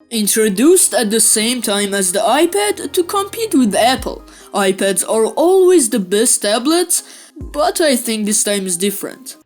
Introduced at the same time as the iPad to compete with Apple. iPads are always the best tablets, but I think this time is different.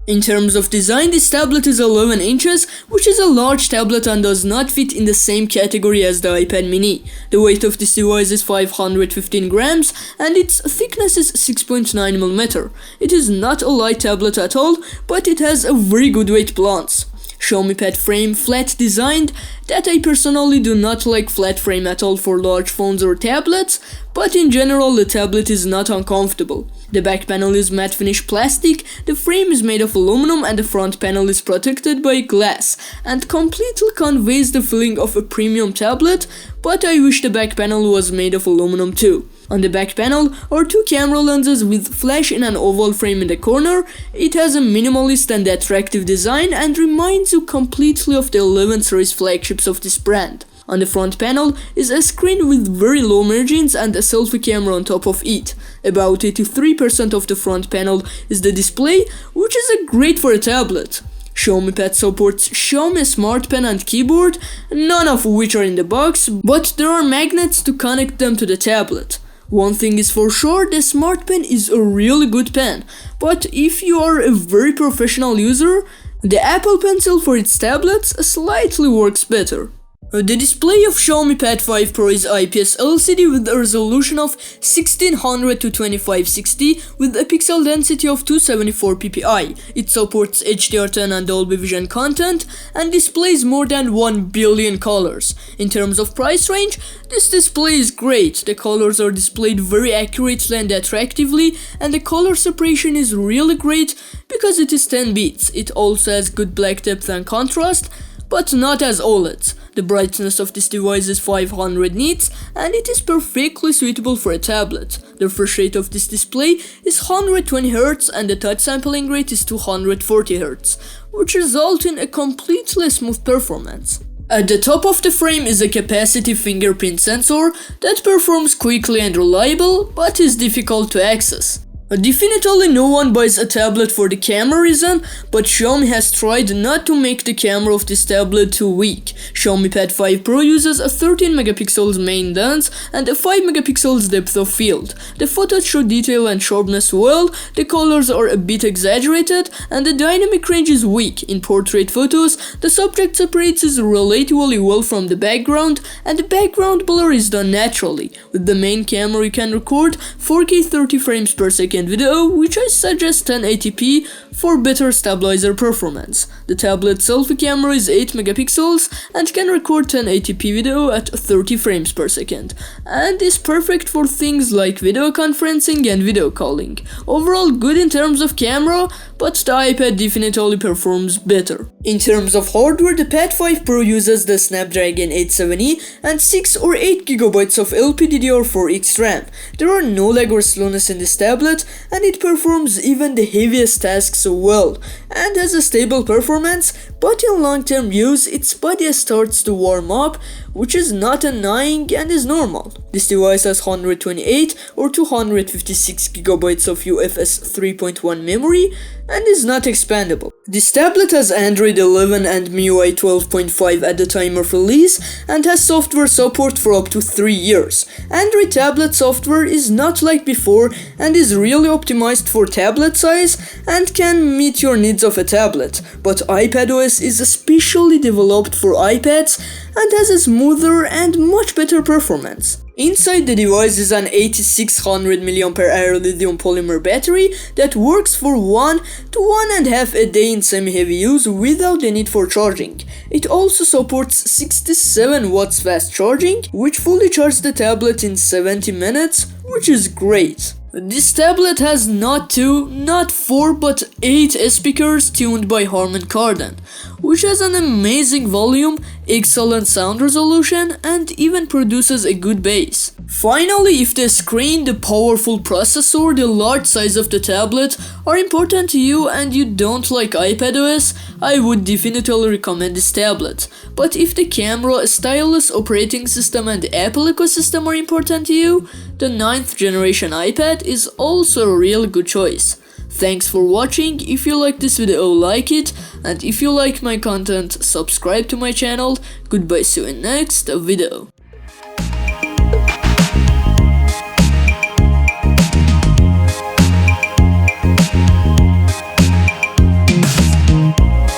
In terms of design, this tablet is 11 inches, which is a large tablet and does not fit in the same category as the iPad mini. The weight of this device is 515 grams and its thickness is 6.9 mm. It is not a light tablet at all, but it has a very good weight balance. Xiaomi Pad frame, flat designed, that I personally do not like flat frame at all for large phones or tablets, but in general the tablet is not uncomfortable. The back panel is matte finish plastic, the frame is made of aluminum and the front panel is protected by glass and completely conveys the feeling of a premium tablet, but I wish the back panel was made of aluminum too. On the back panel are two camera lenses with flash in an oval frame in the corner. It has a minimalist and attractive design and reminds you completely of the 11 series flagships of this brand. On the front panel is a screen with very low margins and a selfie camera on top of it. About 83% of the front panel is the display, which is great for a tablet. Xiaomi Pad supports Xiaomi Smart Pen and keyboard, none of which are in the box, but there are magnets to connect them to the tablet. One thing is for sure, the Smart Pen is a really good pen, but if you are a very professional user, the Apple Pencil for its tablets slightly works better. The display of Xiaomi Pad 5 Pro is IPS LCD with a resolution of 1600 to 2560 with a pixel density of 274 ppi. It supports HDR10 and Dolby Vision content and displays more than 1 billion colors. In terms of price range, this display is great. The colors are displayed very accurately and attractively, and the color separation is really great because it is 10 bits. It also has good black depth and contrast, but not as OLEDs. The brightness of this device is 500 nits and it is perfectly suitable for a tablet. The refresh rate of this display is 120 Hz and the touch sampling rate is 240 Hz, which result in a completely smooth performance. At the top of the frame is a capacitive fingerprint sensor that performs quickly and reliable, but is difficult to access. Definitely no one buys a tablet for the camera reason, but Xiaomi has tried not to make the camera of this tablet too weak. Xiaomi Pad 5 Pro uses a 13 megapixels main lens and a 5 megapixels depth of field. The photos show detail and sharpness well, the colors are a bit exaggerated, and the dynamic range is weak. In portrait photos, the subject separates relatively well from the background, and the background blur is done naturally. With the main camera you can record 4K 30 frames per second video, which I suggest 1080p for better stabilizer performance. The tablet selfie camera is 8 megapixels and can record 1080p video at 30 frames per second, and is perfect for things like video conferencing and video calling. Overall good in terms of camera, but the iPad definitely performs better. In terms of hardware, the Pad 5 Pro uses the Snapdragon 870 and 6 or 8 GB of LPDDR4X RAM. There are no lag or slowness in this tablet, and it performs even the heaviest tasks well, and has a stable performance, but in long-term use its body starts to warm up, which is not annoying and is normal. This device has 128 or 256 GB of UFS 3.1 memory and is not expandable. This tablet has Android 11 and MIUI 12.5 at the time of release and has software support for up to 3 years. Android tablet software is not like before and is really optimized for tablet size and can meet your needs of a tablet, but iPadOS is especially developed for iPads and has a smoother and much better performance. Inside the device is an 8600 mAh lithium polymer battery that works for 1 to 1.5 a day in semi-heavy use without the need for charging. It also supports 67 watts fast charging, which fully charges the tablet in 70 minutes, which is great. This tablet has not 2, not 4, but 8 speakers tuned by Harman Kardon, which has an amazing volume, excellent sound resolution, and even produces a good bass. Finally, if the screen, the powerful processor, the large size of the tablet are important to you and you don't like iPadOS, I would definitely recommend this tablet. But if the camera, stylus, operating system and the Apple ecosystem are important to you, the 9th generation iPad is also a real good choice. Thanks for watching. If you like this video, like it, and if you like my content, subscribe to my channel. Goodbye, see you in next video.